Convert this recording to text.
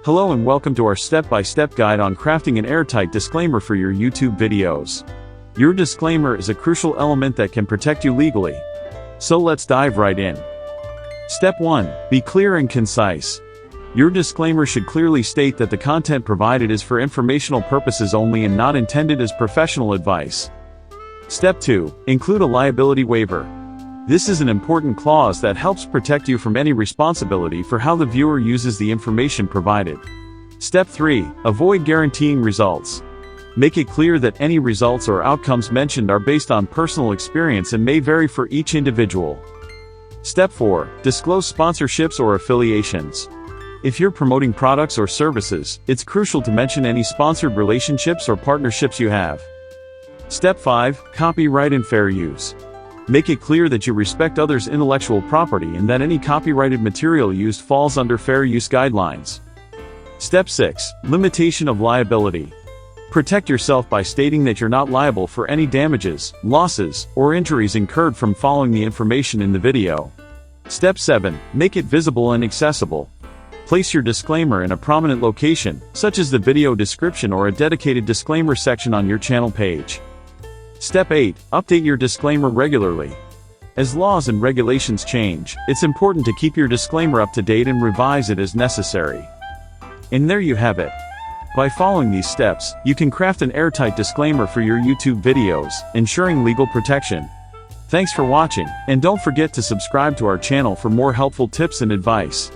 Hello and welcome to our step-by-step guide on crafting an airtight disclaimer for your YouTube videos. Your disclaimer is a crucial element that can protect you legally. So let's dive right in. Step 1. Be clear and concise. Your disclaimer should clearly state that the content provided is for informational purposes only and not intended as professional advice. Step 2. Include a liability waiver. This is an important clause that helps protect you from any responsibility for how the viewer uses the information provided. Step 3. Avoid guaranteeing results. Make it clear that any results or outcomes mentioned are based on personal experience and may vary for each individual. Step 4. Disclose sponsorships or affiliations. If you're promoting products or services, it's crucial to mention any sponsored relationships or partnerships you have. Step 5. Copyright and fair use. Make it clear that you respect others' intellectual property and that any copyrighted material used falls under fair use guidelines. Step 6. Limitation of liability. Protect yourself by stating that you're not liable for any damages, losses, or injuries incurred from following the information in the video. Step 7. Make it visible and accessible. Place your disclaimer in a prominent location, such as the video description or a dedicated disclaimer section on your channel page. Step 8. Update your disclaimer regularly. As laws and regulations change, it's important to keep your disclaimer up to date and revise it as necessary. And there you have it. By following these steps, you can craft an airtight disclaimer for your YouTube videos, ensuring legal protection. Thanks for watching, and don't forget to subscribe to our channel for more helpful tips and advice.